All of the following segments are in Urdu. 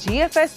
GFS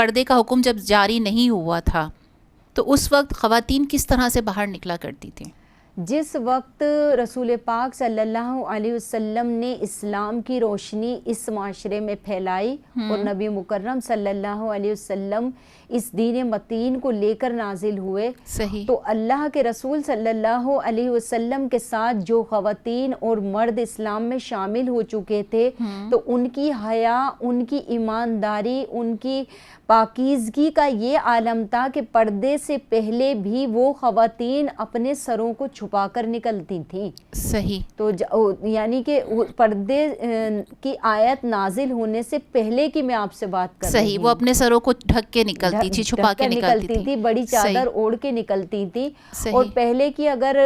پردے کا حکم جب جاری نہیں ہوا تھا تو اس وقت خواتین کس طرح سے باہر نکلا کرتی تھیں؟ جس وقت رسول پاک صلی اللہ علیہ وسلم نے اسلام کی روشنی اس معاشرے میں پھیلائی اور نبی مکرم صلی اللہ علیہ وسلم اس دین متین کو لے کر نازل ہوئے، صحیح، تو اللہ کے رسول صلی اللہ علیہ وسلم کے ساتھ جو خواتین اور مرد اسلام میں شامل ہو چکے تھے تو ان کی حیا، ان کی ایمانداری، ان کی پاکیزگی کا یہ عالم تھا کہ پردے سے پہلے بھی وہ خواتین اپنے سروں کو چھپا کر نکلتی تھیں. صحیح، تو یعنی کہ پردے کی آیت نازل ہونے سے پہلے کی میں آپ سے بات کر رہی ہوں. صحیح، وہ اپنے سروں کو ڈھک کے نکلتی تھی، چھپا کے نکلتی تھی، بڑی چادر اوڑھ کے نکلتی تھی. صحیح. اور پہلے کی اگر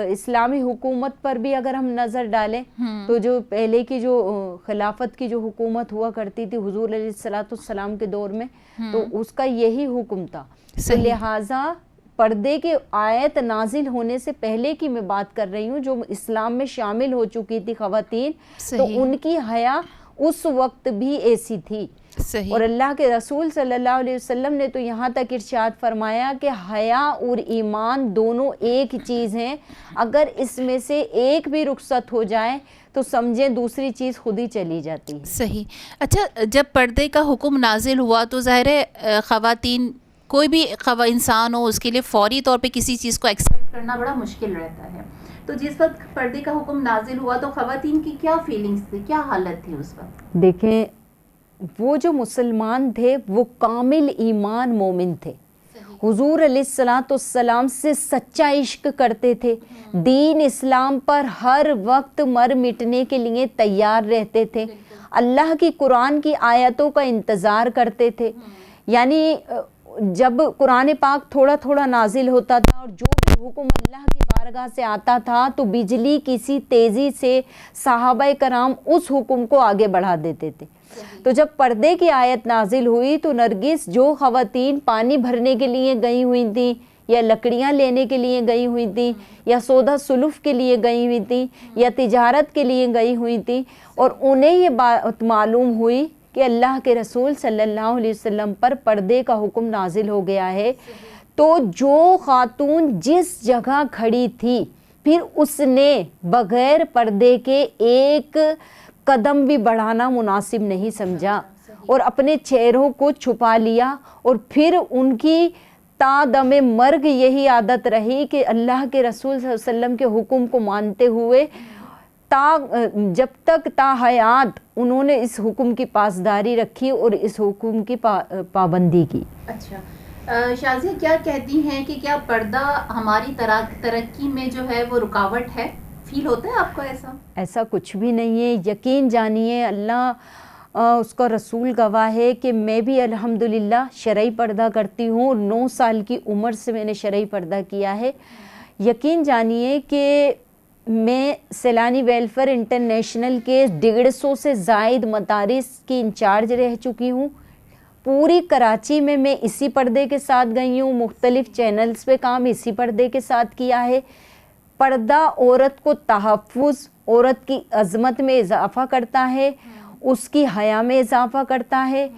اسلامی حکومت پر بھی اگر ہم نظر ڈالیں تو جو پہلے کی جو خلافت کی جو حکومت ہوا کرتی تھی حضور علیہ السلام کے دور میں، تو اس کا یہی حکم تھا. تو لہٰذا پردے کے آیت نازل ہونے سے پہلے کی میں بات کر رہی ہوں، جو اسلام میں شامل ہو چکی تھی خواتین، تو ان کی حیا اس وقت بھی ایسی تھی. صحیح. اور اللہ کے رسول صلی اللہ علیہ وسلم نے تو یہاں تک ارشاد فرمایا کہ حیا اور ایمان دونوں ایک چیز ہیں، اگر اس میں سے ایک بھی رخصت ہو جائے تو سمجھیں دوسری چیز خود ہی چلی جاتی ہے. صحیح. اچھا، جب پردے کا حکم نازل ہوا تو ظاہر ہے خواتین، کوئی بھی انسان ہو، اس کے لیے فوری طور پہ کسی چیز کو ایکسیپٹ کرنا بڑا مشکل رہتا ہے. تو جس وقت پردے کا حکم نازل ہوا تو خواتین کی کیا فیلنگز تھی، کیا حالت تھی اس وقت؟ دیکھیں، وہ جو مسلمان تھے وہ کامل ایمان مومن تھے، حضور علیہ السلام سے سچا عشق کرتے تھے، دین اسلام پر ہر وقت مر مٹنے کے لیے تیار رہتے تھے، اللہ کی قرآن کی آیتوں کا انتظار کرتے تھے. یعنی جب قرآن پاک تھوڑا تھوڑا نازل ہوتا تھا اور جو بھی حکم اللہ کی بارگاہ سے آتا تھا تو بجلی کسی تیزی سے صحابہ کرام اس حکم کو آگے بڑھا دیتے تھے. تو جب پردے کی آیت نازل ہوئی تو نرگس جو خواتین پانی بھرنے کے لیے گئی ہوئی تھیں یا لکڑیاں لینے کے لیے گئی ہوئی تھیں یا سودا سلف کے لیے گئی ہوئی تھیں یا تجارت کے لیے گئی ہوئی تھیں اور انہیں یہ بات معلوم ہوئی کہ اللہ کے رسول صلی اللہ علیہ وسلم پر پردے کا حکم نازل ہو گیا ہے، تو جو خاتون جس جگہ کھڑی تھی پھر اس نے بغیر پردے کے ایک قدم بھی بڑھانا مناسب نہیں سمجھا اور اپنے چہروں کو چھپا لیا. اور پھر ان کی تا دم مرگ یہی عادت رہی کہ اللہ کے رسول صلی اللہ علیہ وسلم کے حکم کو مانتے ہوئے جب تک تا حیات انہوں نے اس حکم کی پاسداری رکھی اور اس حکم کی پابندی کی. اچھا شازیہ، کیا کہتی ہیں کہ کیا پردہ ہماری ترقی میں جو ہے وہ رکاوٹ ہے؟ فیل ہوتا ہے آپ کو ایسا؟ ایسا کچھ بھی نہیں ہے. یقین جانیے اللہ اس کا رسول گواہ ہے کہ میں بھی الحمدللہ شرعی پردہ کرتی ہوں اور 9 سال کی عمر سے میں نے شرعی پردہ کیا ہے. یقین جانیے کہ میں سیلانی ویلفیئر انٹرنیشنل کے 150 سے زائد مدارس کی انچارج رہ چکی ہوں. پوری کراچی میں اسی پردے کے ساتھ گئی ہوں، مختلف چینلز پہ کام اسی پردے کے ساتھ کیا ہے. پردہ عورت کو تحفظ، عورت کی عظمت میں اضافہ کرتا ہے، اس کی حیا میں اضافہ کرتا ہے.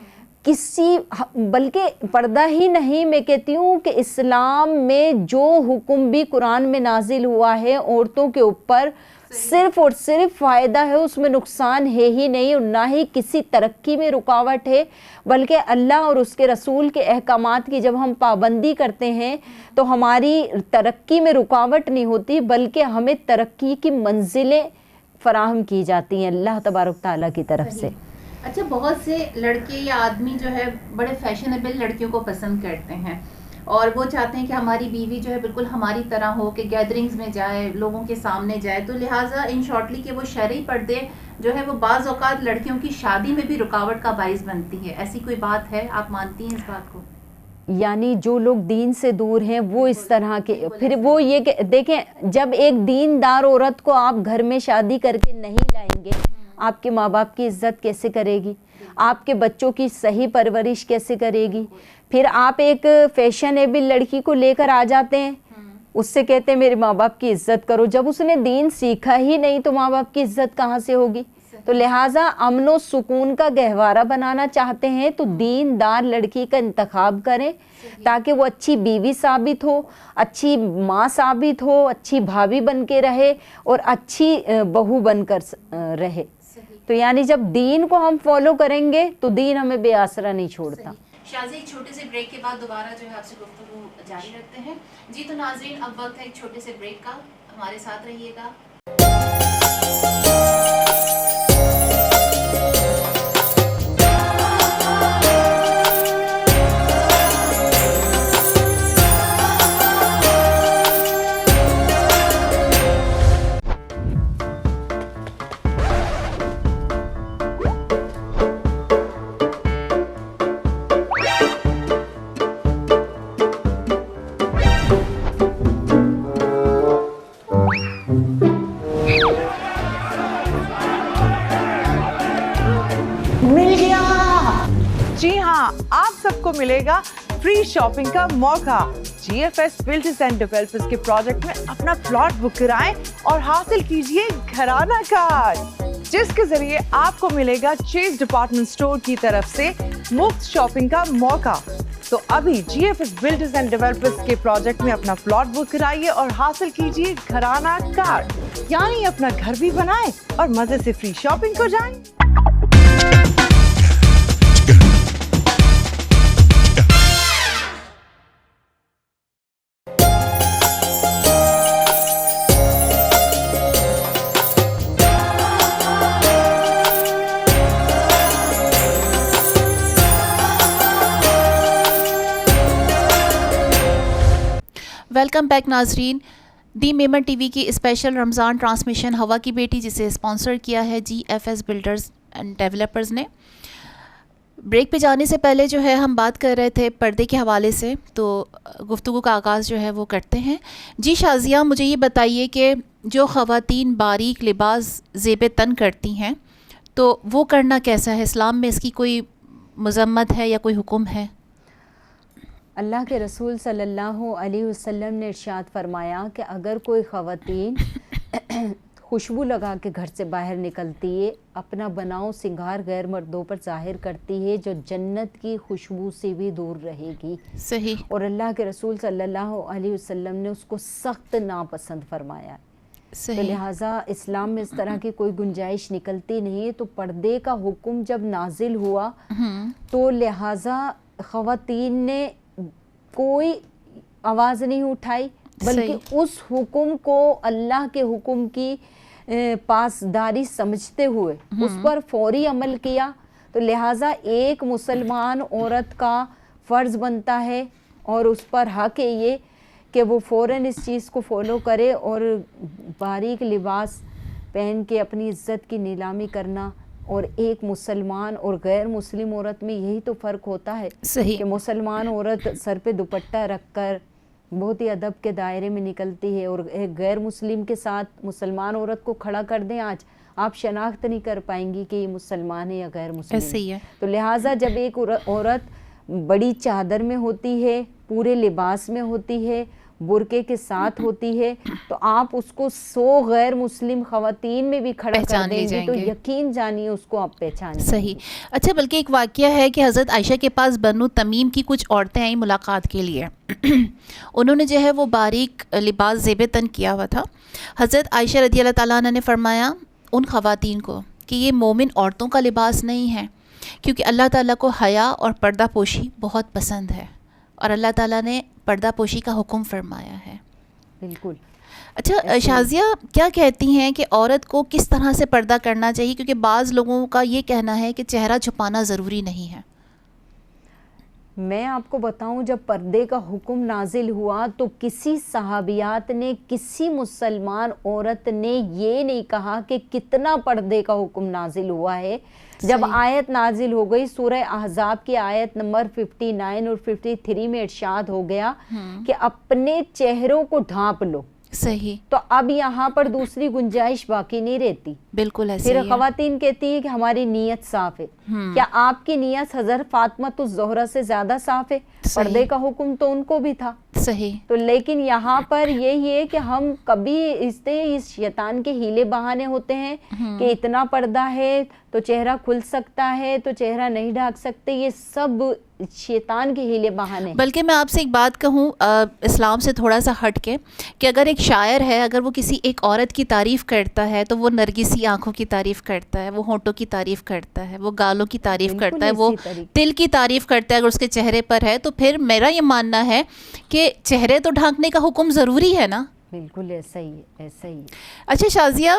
بلکہ پردہ ہی نہیں، میں کہتی ہوں کہ اسلام میں جو حکم بھی قرآن میں نازل ہوا ہے عورتوں کے اوپر صرف اور صرف فائدہ ہے، اس میں نقصان ہے ہی نہیں اور نہ ہی کسی ترقی میں رکاوٹ ہے. بلکہ اللہ اور اس کے رسول کے احکامات کی جب ہم پابندی کرتے ہیں تو ہماری ترقی میں رکاوٹ نہیں ہوتی بلکہ ہمیں ترقی کی منزلیں فراہم کی جاتی ہیں اللہ تبارک تعالیٰ کی طرف سے. اچھا، بہت سے لڑکے یا آدمی جو ہے بڑے فیشنیبل لڑکیوں کو پسند کرتے ہیں اور وہ چاہتے ہیں کہ ہماری بیوی جو ہے بالکل ہماری طرح ہو، کہ گیدرنگز میں جائے، لوگوں کے سامنے جائے. تو لہٰذا ان شارٹلی کہ وہ شرعی پردے جو ہے وہ بعض اوقات لڑکیوں کی شادی میں بھی رکاوٹ کا باعث بنتی ہے. ایسی کوئی بات ہے؟ آپ مانتی ہیں اس بات کو؟ یعنی جو لوگ دین سے دور ہیں وہ اس طرح کے، پھر وہ یہ کہ دیکھیں، جب ایک دیندار عورت کو آپ گھر میں شادی کر کے نہیں لائیں گے، آپ کے ماں باپ کی عزت کیسے کرے گی؟ آپ کے بچوں کی صحیح پرورش کیسے کرے گی؟ پھر آپ ایک فیشنیبل لڑکی کو لے کر آ جاتے ہیں، اس سے کہتے ہیں میرے ماں باپ کی عزت کرو. جب اس نے دین سیکھا ہی نہیں تو ماں باپ کی عزت کہاں سے ہوگی؟ تو لہٰذا امن و سکون کا گہوارہ بنانا چاہتے ہیں تو دیندار لڑکی کا انتخاب کریں تاکہ وہ اچھی بیوی ثابت ہو, اچھی ماں ثابت ہو, اچھی بھابھی بن کے رہے اور اچھی بہو بن کر رہے. تو یعنی جب دین کو ہم فالو کریں گے تو دین ہمیں بے آسرا نہیں چھوڑتا. شازی ایک چھوٹے سے بریک کے بعد دوبارہ جو ہے آپ سے گفتگو جاری رکھتے ہیں. جی تو ناظرین اب وقت ہے ایک چھوٹے سے بریک کا, ہمارے ساتھ رہیے گا. جی ہاں, آپ سب کو ملے گا فری شاپنگ کا موقع. G F S builders and developers کے پروجیکٹ میں اپنا پلاٹ بک کرائیں اور حاصل کیجئے گھرانہ کارڈ, جس کے ذریعے آپ کو ملے گا چیز ڈپارٹمنٹ اسٹور کی طرف سے مفت شاپنگ کا موقع. تو ابھی G F S builders and developers کے پروجیکٹ میں اپنا پلاٹ بک کرائیے اور حاصل کیجئے گھرانہ کارڈ, یعنی اپنا گھر بھی بنائیں اور مزے سے فری شاپنگ کو جائیں. ویلکم بیک ناظرین. دی میمن ٹی وی کی اسپیشل رمضان ٹرانسمیشن ہوا کی بیٹی, جسے اسپانسر کیا ہے G F S builders and developers نے. بریک پہ جانے سے پہلے جو ہے ہم بات کر رہے تھے پردے کے حوالے سے, تو گفتگو کا آغاز جو ہے وہ کرتے ہیں. جی شازیہ, مجھے یہ بتائیے کہ جو خواتین باریک لباس زیب تن کرتی ہیں تو وہ کرنا کیسا ہے؟ اسلام میں اس کی کوئی مذمت ہے یا کوئی حکم ہے؟ اللہ کے رسول صلی اللہ علیہ وسلم نے ارشاد فرمایا کہ اگر کوئی خواتین خوشبو لگا کے گھر سے باہر نکلتی ہے, اپنا بناؤ سنگار غیر مردوں پر ظاہر کرتی ہے, جو جنت کی خوشبو سے بھی دور رہے گی. صحیح. اور اللہ کے رسول صلی اللہ علیہ وسلم نے اس کو سخت ناپسند فرمایا. تو لہٰذا اسلام میں اس طرح کی کوئی گنجائش نکلتی نہیں ہے. تو پردے کا حکم جب نازل ہوا تو لہٰذا خواتین نے کوئی آواز نہیں اٹھائی, بلکہ اس حکم کو اللہ کے حکم کی پاسداری سمجھتے ہوئے اس پر فوری عمل کیا. تو لہٰذا ایک مسلمان عورت کا فرض بنتا ہے اور اس پر حق ہے یہ کہ وہ فوراً اس چیز کو فالو کرے اور باریک لباس پہن کے اپنی عزت کی نیلامی کرنا. اور ایک مسلمان اور غیر مسلم عورت میں یہی تو فرق ہوتا ہے کہ مسلمان عورت سر پہ دوپٹہ رکھ کر بہت ہی ادب کے دائرے میں نکلتی ہے, اور ایک غیر مسلم کے ساتھ مسلمان عورت کو کھڑا کر دیں, آج آپ شناخت نہیں کر پائیں گی کہ یہ مسلمان ہے یا غیر مسلم ہے. تو لہٰذا جب ایک عورت بڑی چادر میں ہوتی ہے, پورے لباس میں ہوتی ہے, برقعے کے ساتھ ہوتی ہے, تو آپ اس کو 100 غیر مسلم خواتین میں بھی کھڑا کر دیں گے تو یقین جانیے اس کو آپ پہچانیں. صحیح. اچھا, بلکہ ایک واقعہ ہے کہ حضرت عائشہ کے پاس بنو تمیم کی کچھ عورتیں آئیں ملاقات کے لیے. انہوں نے جو ہے وہ باریک لباس زیب تن کیا ہوا تھا. حضرت عائشہ رضی اللہ تعالیٰ عنہ نے فرمایا ان خواتین کو کہ یہ مومن عورتوں کا لباس نہیں ہے, کیونکہ اللہ تعالیٰ کو حیا اور پردہ پوشی بہت پسند ہے, اور اللہ تعالیٰ نے پردہ پوشی کا حکم فرمایا ہے. بالکل. اچھا شازیہ, کیا کہتی ہیں کہ عورت کو کس طرح سے پردہ کرنا چاہیے؟ کیونکہ بعض لوگوں کا یہ کہنا ہے کہ چہرہ چھپانا ضروری نہیں ہے. میں آپ کو بتاؤں, جب پردے کا حکم نازل ہوا تو کسی صحابیات نے, کسی مسلمان عورت نے یہ نہیں کہا کہ کتنا پردے کا حکم نازل ہوا ہے. جب آیت نازل ہو گئی سورہ احزاب کی آیت نمبر 59 اور 53 میں ارشاد ہو گیا کہ اپنے چہروں کو ڈھانپ لو. صحیح. تو اب یہاں پر دوسری گنجائش باقی نہیں رہتی. بالکل ایسے پھر خواتین کہتی ہے کہ ہماری نیت صاف ہے. کیا آپ کی نیت حضرت فاطمہ الزہرا سے زیادہ صاف ہے؟ پردے کا حکم تو ان کو بھی تھا. صحیح. تو لیکن یہاں پر یہی ہے کہ ہم کبھی اس شیطان کے ہیلے بہانے ہوتے ہیں کہ اتنا پردہ ہے تو چہرہ کھل سکتا ہے تو چہرہ نہیں ڈھانک سکتے. یہ سب شیطان کے ہیلے بہانے. بلکہ میں آپ سے ایک بات کہوں اسلام سے تھوڑا سا ہٹ کے کہ اگر ایک شاعر ہے اگر وہ کسی ایک عورت کی تعریف کرتا ہے تو وہ نرگسی آنکھوں کی تعریف کرتا ہے, وہ ہونٹوں کی تعریف کرتا ہے, وہ گالوں کی تعریف کرتا ہے, وہ دل کی تعریف کرتا ہے اگر اس کے چہرے پر ہے. تو پھر میرا یہ ماننا ہے کہ چہرے تو ڈھانکنے کا حکم ضروری ہے نا. بالکل ایسا ہی ہے, ایسا ہی. اچھا شازیہ,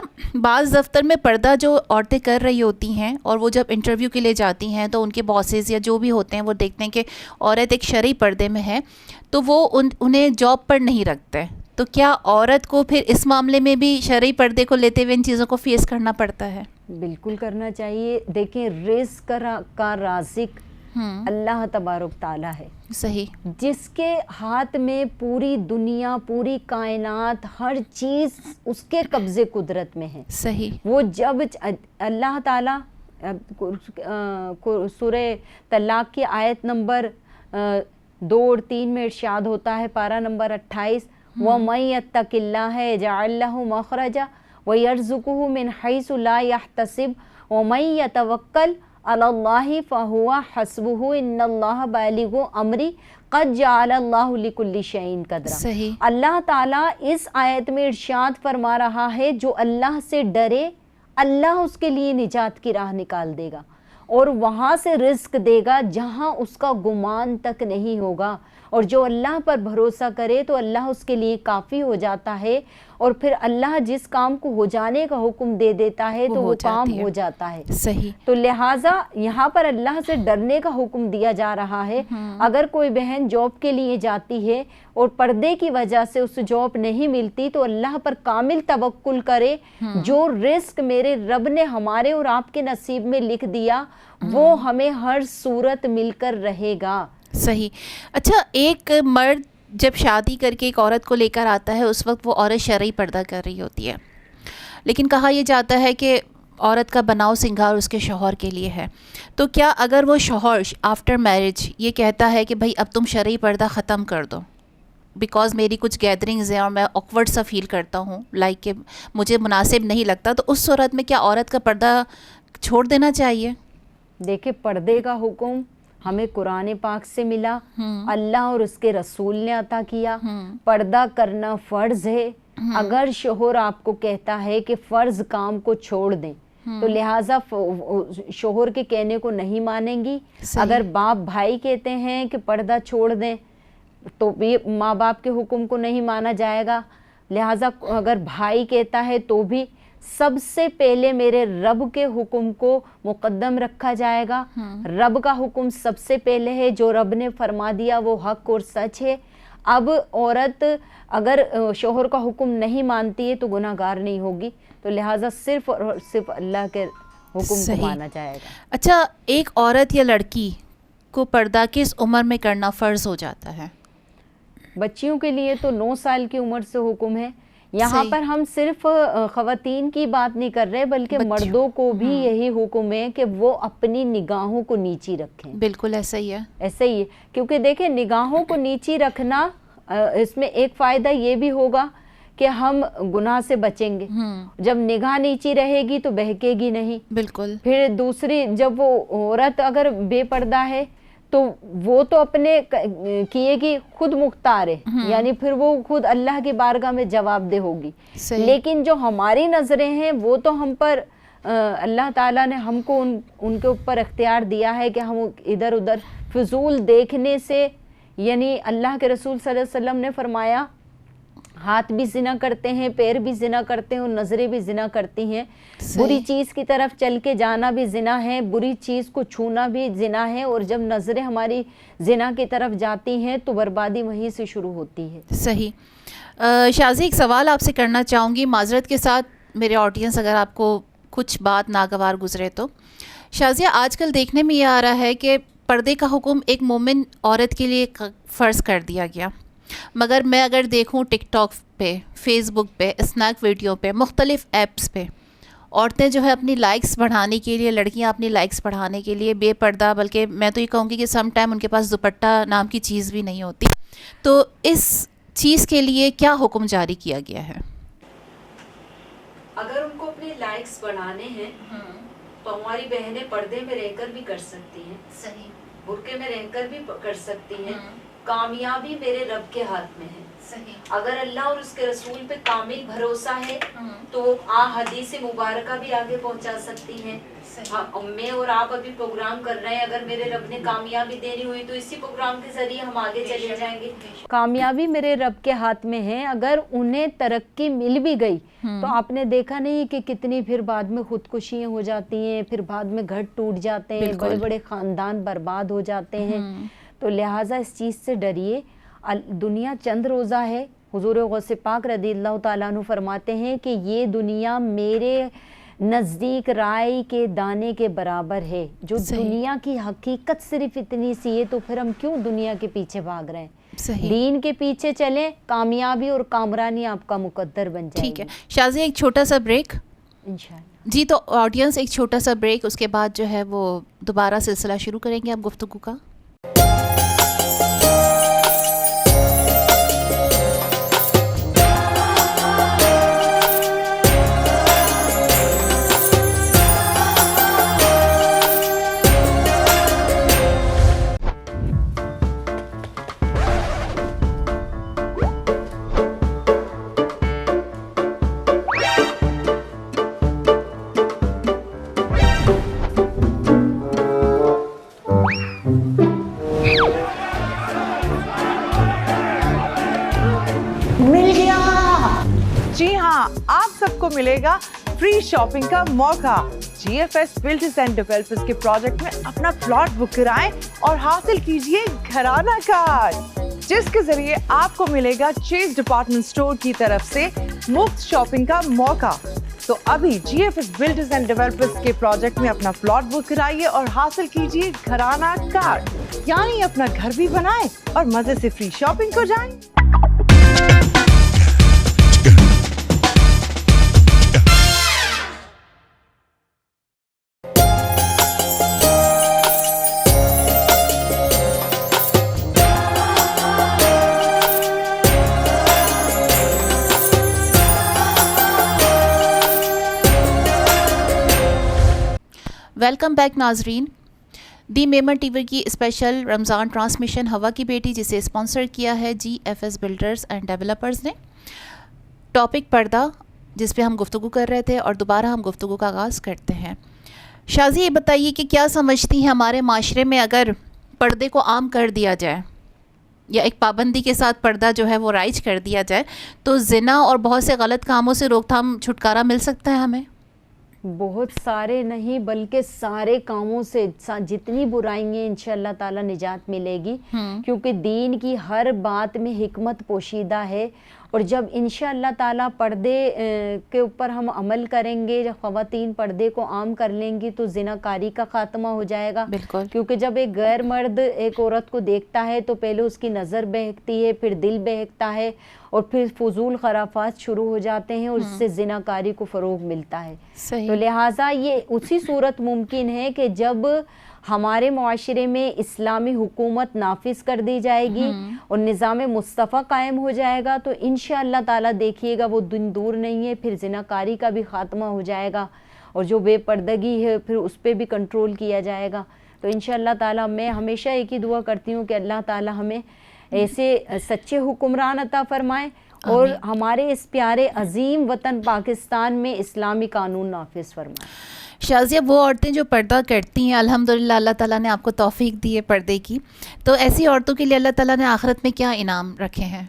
بعض دفتر میں پردہ جو عورتیں کر رہی ہوتی ہیں اور وہ جب انٹرویو کے لیے جاتی ہیں تو ان کے باسز یا جو بھی ہوتے ہیں وہ دیکھتے ہیں کہ عورت ایک شرعی پردے میں ہے تو وہ انہیں جاب پر نہیں رکھتے. تو کیا عورت کو پھر اس معاملے میں بھی شرعی پردے کو لیتے ہوئے ان چیزوں کو فیس کرنا پڑتا ہے؟ بالکل کرنا چاہیے. دیکھیں رزق کا رازق اللہ تبارک تعالیٰ ہے. صحیح. جس کے ہاتھ میں پوری دنیا, پوری کائنات, ہر چیز اس کے قبضے قدرت میں ہے. صحیح. وہ جب اللہ تعالیٰ سورہ طلاق کی آیت نمبر 2 اور 3 میں ارشاد ہوتا ہے, پارہ نمبر 28, وَمَن يَتَّقِ اللَّهَ يَجْعَل لَّهُ مَخْرَجًا وَيَرْزُقْهُ مِنْ حَيْثُ لَا يَحْتَسِبُ وَمَن يَتَوَكَّلْ عَلَى اللَّهِ فَهُوَ حَسْبُهُ إِنَّ اللَّهَ بَالِغُ أَمْرِهِ قَدْ جَعَلَ اللَّهُ لِكُلِّ شَيْءٍ قَدْرًا. صحیح. اللہ تعالیٰ اس آیت میں ارشاد فرما رہا ہے جو اللہ سے ڈرے اللہ اس کے لیے نجات کی راہ نکال دے گا اور وہاں سے رزق دے گا جہاں اس کا گمان تک نہیں ہوگا. اور جو اللہ پر بھروسہ کرے تو اللہ اس کے لیے کافی ہو جاتا ہے اور پھر اللہ جس کام کو ہو جانے کا حکم دے دیتا ہے تو وہ کام ہو جاتا ہے. صحیح. تو لہٰذا یہاں پر اللہ سے ڈرنے کا حکم دیا جا رہا ہے. اگر کوئی بہن جاب کے لیے جاتی ہے اور پردے کی وجہ سے اس جاب نہیں ملتی تو اللہ پر کامل توکل کرے. جو رزق میرے رب نے ہمارے اور آپ کے نصیب میں لکھ دیا وہ ہمیں ہر صورت مل کر رہے گا. صحیح. اچھا, ایک مرد جب شادی کر کے ایک عورت کو لے کر آتا ہے اس وقت وہ عورت شرعی پردہ کر رہی ہوتی ہے, لیکن کہا یہ جاتا ہے کہ عورت کا بناؤ سنگار اس کے شوہر کے لیے ہے. تو کیا اگر وہ شوہر آفٹر میرج یہ کہتا ہے کہ بھائی اب تم شرعی پردہ ختم کر دو بیکاز میری کچھ گیدرنگز ہیں اور میں آکورڈ سا فیل کرتا ہوں, لائک کہ مجھے مناسب نہیں لگتا, تو اس صورت میں کیا عورت کا پردہ چھوڑ دینا چاہیے؟ دیکھیں پردے کا حکم ہمیں قرآن پاک سے ملا, اللہ اور اس کے رسول نے عطا کیا. پردہ کرنا فرض ہے. اگر شوہر آپ کو کہتا ہے کہ فرض کام کو چھوڑ دیں تو لہٰذا شوہر کے کہنے کو نہیں مانیں گی. اگر باپ بھائی کہتے ہیں کہ پردہ چھوڑ دیں تو بھی ماں باپ کے حکم کو نہیں مانا جائے گا. لہٰذا اگر بھائی کہتا ہے تو بھی سب سے پہلے میرے رب کے حکم کو مقدم رکھا جائے گا. رب کا حکم سب سے پہلے ہے, جو رب نے فرما دیا وہ حق اور سچ ہے. اب عورت اگر شوہر کا حکم نہیں مانتی ہے تو گناہ گار نہیں ہوگی. تو لہٰذا صرف اور صرف اللہ کے حکم کو مانا جائے گا. اچھا, ایک عورت یا لڑکی کو پردہ کس عمر میں کرنا فرض ہو جاتا ہے؟ بچیوں کے لیے تو 9 سال کی عمر سے حکم ہے. یہاں پر ہم صرف خواتین کی بات نہیں کر رہے بلکہ مردوں کو بھی یہی حکم ہے کہ وہ اپنی نگاہوں کو نیچی رکھیں. بالکل ایسا ہی ہے. ایسا ہی ہے, کیونکہ دیکھیں نگاہوں کو نیچی رکھنا اس میں ایک فائدہ یہ بھی ہوگا کہ ہم گناہ سے بچیں گے. جب نگاہ نیچی رہے گی تو بہکے گی نہیں. بالکل. پھر دوسری, جب وہ عورت اگر بے پردہ ہے تو وہ تو اپنے کیے گی خود مختار ہے, یعنی پھر وہ خود اللہ کی بارگاہ میں جواب دہ ہوگی. لیکن جو ہماری نظریں ہیں وہ تو ہم پر اللہ تعالیٰ نے ہم کو ان کے اوپر اختیار دیا ہے کہ ہم ادھر ادھر فضول دیکھنے سے, یعنی اللہ کے رسول صلی اللہ علیہ وسلم نے فرمایا ہاتھ بھی زنا کرتے ہیں, پیر بھی زنا کرتے ہیں اور نظریں بھی زنا کرتی ہیں. بری چیز کی طرف چل کے جانا بھی زنا ہے, بری چیز کو چھونا بھی زنا ہے, اور جب نظریں ہماری زنا کی طرف جاتی ہیں تو بربادی وہیں سے شروع ہوتی ہے. صحیح. شازی, ایک سوال آپ سے کرنا چاہوں گی, معذرت کے ساتھ میرے آڈینس اگر آپ کو کچھ بات ناگوار گزرے تو. شازیہ, آج کل دیکھنے میں یہ آ رہا ہے کہ پردے کا حکم ایک مومن عورت کے لیے فرض کر دیا گیا, مگر میں اگر دیکھوں ٹک ٹاک پہ, فیس بک پہ, اسنیک ویڈیو پہ, مختلف ایپس پہ عورتیں جو ہے اپنی لائکس بڑھانے کے لیے، لڑکیاں اپنی لائکس بڑھانے کے لیے بے پردہ، بلکہ میں تو یہ کہوں گی کہ سم ٹائم ان کے پاس دوپٹہ نام کی چیز بھی نہیں ہوتی، تو اس چیز کے لیے کیا حکم جاری کیا گیا ہے؟ اگر ان کو اپنے لائکس بڑھانے ہیں تو ہماری بہنیں پردے میں رہ کر بھی کر سکتی ہیں، صحیح، برقعے میں رہ کر بھی کر سکتی ہیں. کامیابی میرے رب کے ہاتھ میں ہے. صحیح، اگر اللہ اور اس کے رسول پہ کامل بھروسہ ہے تو حدیث مبارکہ بھی آگے پہنچا سکتی ہیں. میں اور آپ ابھی پروگرام کر رہے ہیں، اگر میرے رب نے کامیابی دینی ہوئی تو اسی پروگرام کے ذریعے ہم آگے چلے جائیں گے. کامیابی میرے رب کے ہاتھ میں ہے. اگر انہیں ترقی مل بھی گئی تو آپ نے دیکھا نہیں کہ کتنی پھر بعد میں خودکشیاں ہو جاتی ہیں، پھر بعد میں گھر ٹوٹ جاتے ہیں، بڑے بڑے خاندان برباد ہو جاتے ہیں. تو لہٰذا اس چیز سے ڈریے. دنیا چند روزہ ہے. حضور غوث پاک رضی اللہ تعالیٰ عنہ فرماتے ہیں کہ یہ دنیا میرے نزدیک رائی کے دانے کے برابر ہے. جو دنیا کی حقیقت صرف اتنی سی ہے، تو پھر ہم کیوں دنیا کے پیچھے بھاگ رہے ہیں؟ دین کے پیچھے چلیں، کامیابی اور کامرانی آپ کا مقدر بن جائے گی. ٹھیک ہے شازیہ، ایک چھوٹا سا بریک. انشاءاللہ جی، تو آڈینس ایک چھوٹا سا بریک، اس کے بعد جو ہے وہ دوبارہ سلسلہ شروع کریں گے اب گفتگو کا. مل گیا. جی ہاں، آپ سب کو ملے گا فری شاپنگ کا موقع. G F S builders and developers کے پروجیکٹ میں اپنا پلاٹ بک کرائیں اور حاصل کیجئے گھرانہ کارڈ، جس کے ذریعے آپ کو ملے گا چیز ڈپارٹمنٹ اسٹور کی طرف سے مفت شاپنگ کا موقع. تو ابھی G F S builders and developers کے پروجیکٹ میں اپنا پلاٹ بک کرائیے اور حاصل کیجئے گھرانہ کارڈ، یعنی اپنا گھر بھی بنائیں اور مزے سے فری شاپنگ کو جائیں. ویلکم بیک ناظرین. دی میمن ٹی وی کی اسپیشل رمضان ٹرانسمیشن ہوا کی بیٹی، جسے اسپانسر کیا ہے G F S builders and developers نے. ٹاپک پردہ، جس پہ ہم گفتگو کر رہے تھے، اور دوبارہ ہم گفتگو کا آغاز کرتے ہیں. شازی، یہ بتائیے کہ کیا سمجھتی ہیں ہمارے معاشرے میں اگر پردے کو عام کر دیا جائے یا ایک پابندی کے ساتھ پردہ جو ہے وہ رائج کر دیا جائے تو زنا اور بہت سے غلط کاموں سے روک تھام، چھٹکارا مل سکتا ہے ہمیں؟ بہت سارے نہیں بلکہ سارے کاموں سے، جتنی برائیاں انشاءاللہ تعالی نجات ملے گی، کیونکہ دین کی ہر بات میں حکمت پوشیدہ ہے. اور جب انشاءاللہ تعالی پردے کے اوپر ہم عمل کریں گے، جب خواتین پردے کو عام کر لیں گی تو زناکاری کا خاتمہ ہو جائے گا. بالکل، کیونکہ جب ایک غیر مرد ایک عورت کو دیکھتا ہے تو پہلے اس کی نظر بہکتی ہے، پھر دل بہکتا ہے، اور پھر فضول خرافات شروع ہو جاتے ہیں، اور اس سے زناکاری کو فروغ ملتا ہے. تو لہٰذا یہ اسی صورت ممکن ہے کہ جب ہمارے معاشرے میں اسلامی حکومت نافذ کر دی جائے گی اور نظام مصطفیٰ قائم ہو جائے گا، تو انشاءاللہ تعالیٰ دیکھیے گا وہ دن دور نہیں ہے، پھر زناکاری کا بھی خاتمہ ہو جائے گا، اور جو بے پردگی ہے پھر اس پہ بھی کنٹرول کیا جائے گا. تو انشاءاللہ تعالیٰ میں ہمیشہ ایک ہی دعا کرتی ہوں کہ اللہ تعالیٰ ہمیں ایسے سچے حکمران عطا فرمائیں اور ہمارے اس پیارے عظیم وطن پاکستان میں اسلامی قانون نافذ فرمائیں. شازیہ، وہ عورتیں جو پردہ کرتی ہیں، الحمدللہ اللہ تعالیٰ نے آپ کو توفیق دی ہے پردے کی، تو ایسی عورتوں کے لیے اللہ تعالیٰ نے آخرت میں کیا انعام رکھے ہیں؟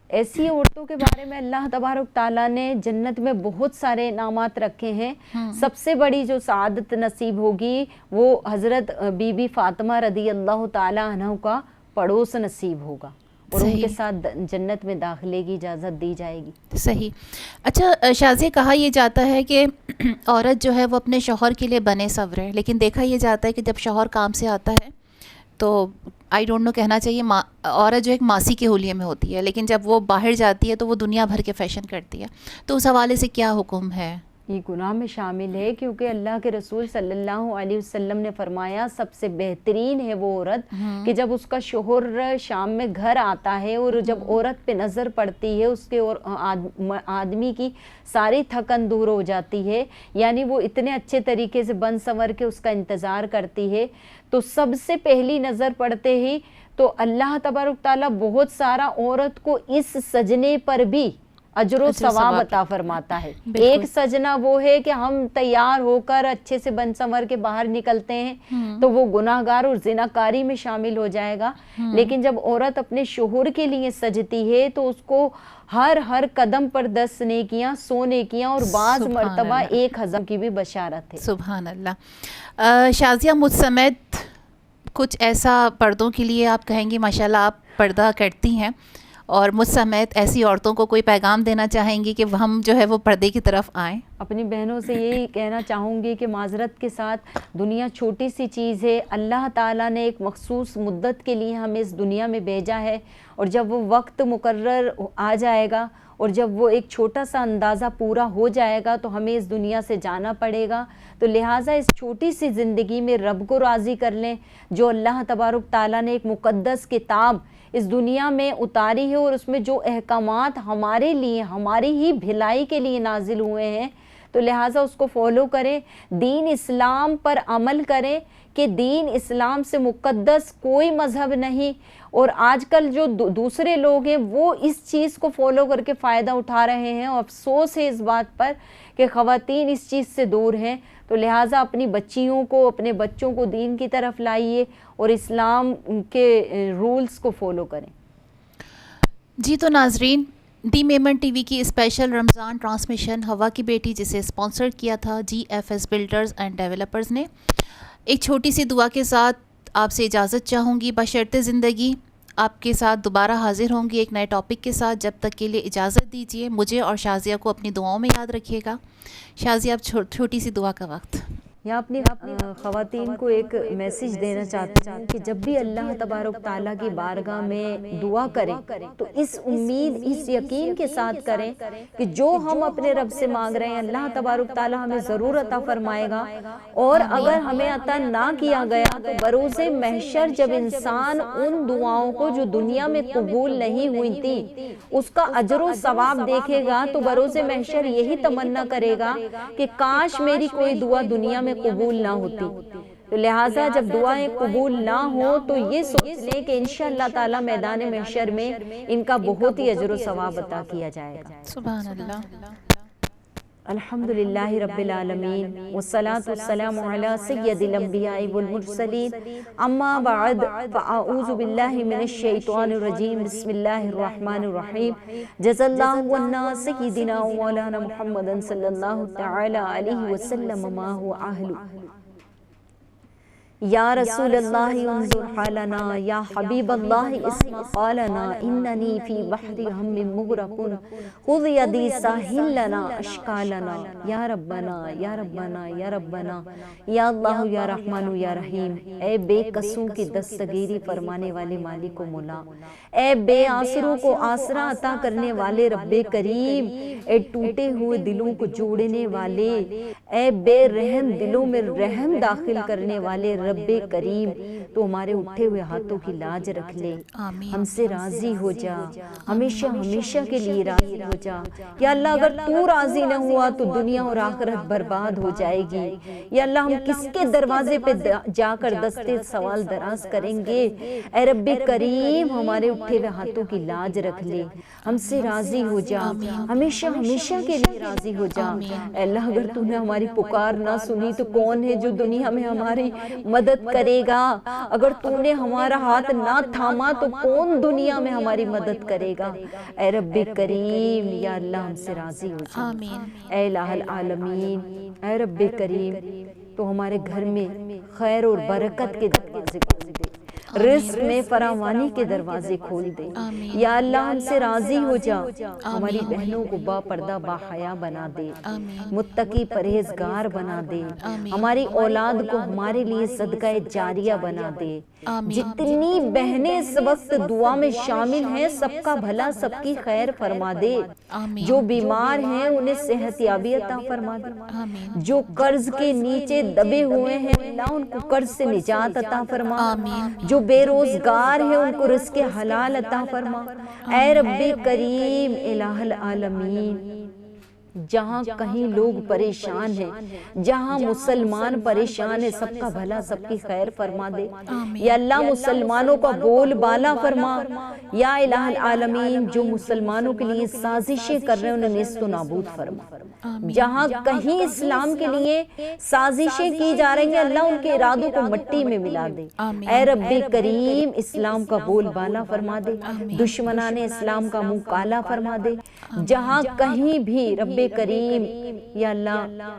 ایسی عورتوں کے بارے میں اللہ تبارک تعالیٰ نے جنت میں بہت سارے انعامات رکھے ہیں. سب سے بڑی جو سعادت نصیب ہوگی وہ حضرت بی بی فاطمہ رضی اللہ تعالیٰ عنہ کا پڑوس نصیب ہوگا، اور ان کے ساتھ جنت میں داخلے کی اجازت دی جائے گی. صحیح. اچھا شازیہ، کہا یہ جاتا ہے کہ عورت جو ہے وہ اپنے شوہر کے لیے بنے سنورے، لیکن دیکھا یہ جاتا ہے کہ جب شوہر کام سے آتا ہے تو آئی ڈونٹ نو کہنا چاہیے عورت جو ایک ماسی کے حلیے میں ہوتی ہے، لیکن جب وہ باہر جاتی ہے تو وہ دنیا بھر کے فیشن کرتی ہے. تو اس حوالے سے کیا حکم ہے یہ گناہ میں شامل ہے، کیونکہ اللہ کے رسول صلی اللہ علیہ وسلم نے فرمایا سب سے بہترین ہے وہ عورت کہ جب اس کا شوہر شام میں گھر آتا ہے اور جب عورت پہ نظر پڑتی ہے اس کے اور آدمی کی ساری تھکن دور ہو جاتی ہے، یعنی وہ اتنے اچھے طریقے سے بن سنور کے اس کا انتظار کرتی ہے، تو سب سے پہلی نظر پڑتے ہی تو اللہ تبارک تعالیٰ بہت سارا عورت کو اس سجنے پر بھی اجر و ثواب عطا فرماتا ہے۔ ایک سجنا وہ ہے کہ ہم تیار ہو کر اچھے سے بن سنور کے باہر نکلتے ہیں تو وہ گناہگار اور زناکاری میں شامل ہو جائے گا، لیکن جب عورت اپنے شوہر کے لیے سجتی ہے تو اس کو ہر قدم پر 10 نیکیاں 100 نیکیاں اور بعض مرتبہ 1000 کی بھی بشارت ہے۔ سبحان اللہ۔ شازیہ، مجھ سمیت کچھ ایسا پردوں کے لیے آپ کہیں گی، ماشاءاللہ آپ پردہ کرتی ہیں، اور مجھ سمیت ایسی عورتوں کو کوئی پیغام دینا چاہیں گی کہ ہم جو ہے وہ پردے کی طرف آئیں؟ اپنی بہنوں سے یہی کہنا چاہوں گی کہ معذرت کے ساتھ دنیا چھوٹی سی چیز ہے، اللہ تعالیٰ نے ایک مخصوص مدت کے لیے ہمیں اس دنیا میں بھیجا ہے، اور جب وہ وقت مقرر آ جائے گا اور جب وہ ایک چھوٹا سا اندازہ پورا ہو جائے گا تو ہمیں اس دنیا سے جانا پڑے گا، تو لہٰذا اس چھوٹی سی زندگی میں رب کو راضی کر لیں، جو اللہ تبارک تعالیٰ نے ایک مقدس کتاب اس دنیا میں اتاری ہے اور اس میں جو احکامات ہمارے لیے ہماری ہی بھلائی کے لیے نازل ہوئے ہیں، تو لہٰذا اس کو فالو کریں، دین اسلام پر عمل کریں کہ دین اسلام سے مقدس کوئی مذہب نہیں، اور آج کل جو دوسرے لوگ ہیں وہ اس چیز کو فالو کر کے فائدہ اٹھا رہے ہیں، اور افسوس ہے اس بات پر کہ خواتین اس چیز سے دور ہیں، تو لہٰذا اپنی بچیوں کو اپنے بچوں کو دین کی طرف لائیے اور اسلام کے رولز کو فالو کریں۔ جی تو ناظرین، دی میمن ٹی وی کی اسپیشل رمضان ٹرانسمیشن ہوا کی بیٹی، جسے اسپانسر کیا تھا GFS بلڈرز اینڈ ڈیولپرز نے، ایک چھوٹی سی دعا کے ساتھ آپ سے اجازت چاہوں گی۔ بشرط زندگی آپ کے ساتھ دوبارہ حاضر ہوں گی ایک نئے ٹاپک کے ساتھ، جب تک کے لیے اجازت دیجیے مجھے اور شازیہ کو اپنی دعاؤں میں یاد رکھیے گا۔ شازیہ، اب چھوٹی سی دعا کا وقت۔ یا اپنی خواتین کو ایک میسیج دینا چاہتے ہیں کہ جب بھی اللہ تبارک تعالیٰ کی بارگاہ میں دعا کریں تو اس امید اس یقین کے ساتھ کریں کہ جو ہم اپنے رب سے مانگ رہے ہیں اللہ تبارک تعالیٰ ہمیں ضرور عطا فرمائے گا، اور اگر ہمیں عطا نہ کیا گیا تو بروز محشر جب انسان ان دعاؤں کو جو دنیا میں قبول نہیں ہوئی تھی اس کا اجر و ثواب دیکھے گا تو بروز محشر یہی تمنا کرے گا کہ کاش میری کوئی دعا دنیا میں قبول نہ ہوتی، تو لہٰذا جب دعائیں قبول نہ ہو تو یہ سوچ لیں کہ انشاءاللہ تعالی میدان محشر میں ان کا بہت ہی اجر و ثواب عطا کیا جائے گا۔ سبحان اللہ۔ الحمدللہ رب العالمین والصلاة والسلام علی سید الانبیاء والمرسلین، اما بعد فاعوذ باللہ من الشیطان الرجیم، بسم اللہ الرحمن الرحیم، جزا اللہ عنا سیدنا مولانا محمد صلی اللہ تعالی علیہ وسلم ما هو اہل۔ یا رسول اللہ انظر حالنا، یا حبیب اللہ اسمع قالنا، اننی فی بحر ہم مغرق، خذ یدی ساحل لنا اشکالنا، یا ربنا یا ربنا یا ربنا، یا اللہ یا رحمان یا رحیم، اے بے قصوں کی دستگیری فرمانے والے مالک و مولا، اے بے آسروں کو آسرا عطا کرنے والے رب کریم، اے ٹوٹے ہوئے دلوں کو جوڑنے والے، اے بے رحم دلوں میں رحم داخل کرنے والے رب کریم، تو ہمارے اٹھے ہوئے ہاتھوں کی لاج رکھ لے، ہم سے راضی ہو جا، ہمیشہ ہمیشہ کے لیے راضی ہو جا۔ یا اللہ اگر تو راضی نہ ہوا تو دنیا اور آخرت برباد ہو جائے گی۔ یا اللہ ہم کس کے دروازے پہ جا کر دستے سوال دراز کریں گے؟ اے رب کریم ہمارے اٹھے ہوئے ہاتھوں کی لاج رکھ لے، ہم سے راضی ہو جا، ہمیشہ ہمیشہ کے لیے راضی ہو جا۔ اے اللہ اگر تو نے ہماری پکار نہ سنی تو کون ہے جو دنیا میں ہماری مدد کرے گا؟ اگر تو نے ہمارا ہاتھ نہ تھاما تو کون دنیا میں ہماری مدد کرے گا؟ اے رب کریم یا اللہ ہم سے راضی ہو جا۔ اے الہ العالمین، اے رب کریم تو ہمارے گھر میں خیر اور برکت کے دروازے کھول دے، رزق میں فراوانی کے دروازے کھول دے. یا اللہ ہم سے راضی ہو جا, ہماری بہنوں کو با پردہ با حیا بنا دے, متقی پرہیزگار بنا دے, ہماری اولاد کو ہمارے لیے صدقہ جاریہ بنا دے. جتنی بہنیں اس وقت دعا میں شامل ہیں سب کا بھلا سب کی خیر فرما دے. جو بیمار ہیں انہیں صحت یابی عطا فرما دے. جو قرض کے نیچے دبے ہوئے ہیں اللہ ان کو قرض سے نجات عطا فرما. جو بے روزگار ہیں ان کو رزق حلال عطا فرما. اے رب کریم الہ العالمین, جہاں کہیں لوگ پریشان ہیں, جہاں مسلمان پریشان ہیں, سب کا بھلا سب کی خیر فرما دے. یا اللہ مسلمانوں کا بول بالا فرما. یا الہ العالمین, جو مسلمانوں کے لیے سازشیں کر رہے ہیں انہیں نیست و نابود فرما. جہاں کہیں اسلام کے لیے سازشیں کی جا رہی ہیں اللہ ان کے ارادوں کو مٹی میں ملا دے. اے رب کریم اسلام کا بول بالا فرما دے, دشمنان اسلام کا منہ کالا فرما دے. جہاں کہیں بھی رب کریم یا اللہ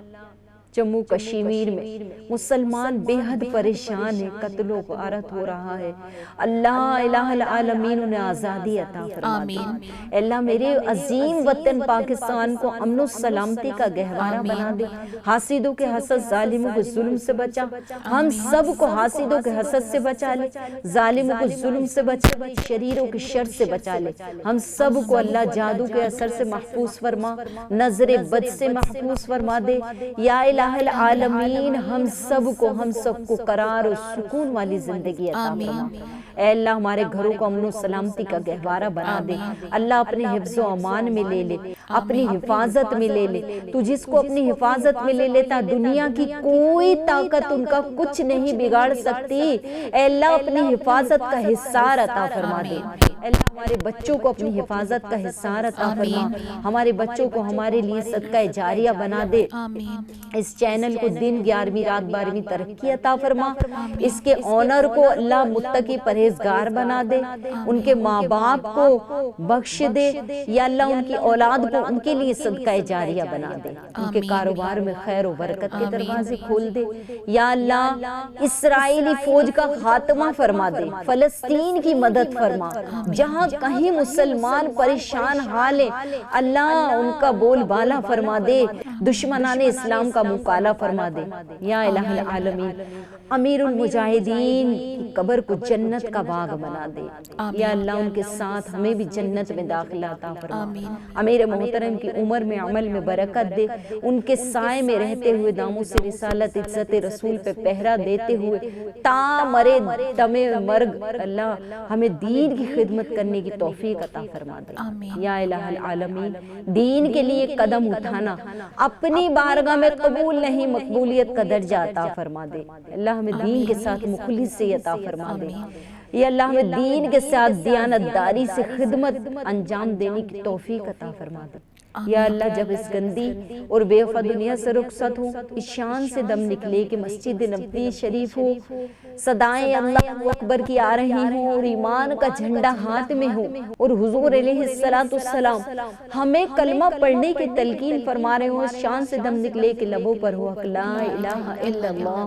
جموں کشمیر میں مسلمان بے حد پریشان ہیں, قتل و غارت ہو رہا ہے, اللہ الہ العالمین انہیں آزادی عطا فرما دے. اللہ میرے عظیم وطن پاکستان کو امن و سلامتی کا گہوارہ بنا دے. حاسدوں کے حسد, ظالموں کے ظلم سے بچا. ہم سب کو حاسدوں کے حسد سے بچا لے, ظالموں کے ظلم سے بچا لے, شریروں کے شر سے بچا لے. ہم سب کو اللہ جادو کے اثر سے محفوظ فرما, نظر بد سے محفوظ فرما دے. یا الہ العالمین ہم سب کو قرار و سکون والی زندگی عطا فرما. اے اللہ ہمارے گھروں کو امن و سلامتی کا گہوارہ بنا دے. اللہ اپنے حفظ و امان میں لے لے, اپنی حفاظت میں لے لے. تو جس کو اپنی حفاظت میں لے لیتا دنیا کی کوئی طاقت ان کا کچھ نہیں بگاڑ سکتی. اے اللہ اپنی حفاظت کا حصار عطا فرما دے. اے اللہ ہمارے بچوں کو اپنی حفاظت کا حصار عطا فرما. ہمارے بچوں کو ہمارے لیے صدقہ جاریہ بنا دے. اس چینل کو دن 11ویں رات 12ویں ترقی عطا فرما. اس کے آنر کو اللہ متقی پرہیزگار بنا دے. ان کے ماں باپ کو بخش دے. یا اللہ ان کی اولاد کو ان کے لیے صدقہ جاریہ بنا دے. ان کے کاروبار میں خیر و برکت کے دروازے کھول دے. یا اللہ اسرائیلی فوج کا خاتمہ فرما دے. فلسطین کی مدد فرما. جہاں کہیں مسلمان پریشان حال ہیں اللہ ان کا بول بالا فرما دے. دشمنان اسلام کا مکالا فرما دے. یا الہ العالمین امیر المجاہدین کی قبر کو جنت کا باغ بنا دے. یا اللہ ان کے ساتھ ہمیں بھی جنت میں داخلہ عطا فرما. امیر محترم کی عمر میں عمل میں برکت دے. ان کے سائے میں رہتے ہوئے ناموس رسالت عزت رسول پہ پہرا دیتے ہوئے تا مرے دم مرگ اللہ ہمیں دین کی خدمت کرنے کی توفیق عطا فرما دے. یا الہ العالمین دین کے لیے قدم اٹھانا اپنی بارگاہ میں قبول نہیں, مقبولیت کا درجہ عطا فرما دے. اللہ ہمیں دین کے ساتھ مخلصی عطا فرما دے. یا اللہ ہمیں دین کے ساتھ دیانتداری سے خدمت انجام دینے کی توفیق عطا فرما دے. یا اللہ جب اس گندی اور بے وفا دنیا سے رخصت ہو, اس شان سے دم نکلے کہ مسجد نبوی شریف ہو, صدائیں اللہ اکبر کی آ رہی ہوں اور ایمان کا جھنڈا ہاتھ میں ہو, اور حضور علیہ السلام ہمیں کلمہ پڑھنے کی تلقین فرما رہے ہوں, اس شان سے دم نکلے کہ لبوں پر ہو لا الہ الا اللہ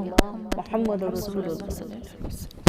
محمد رسول اللہ.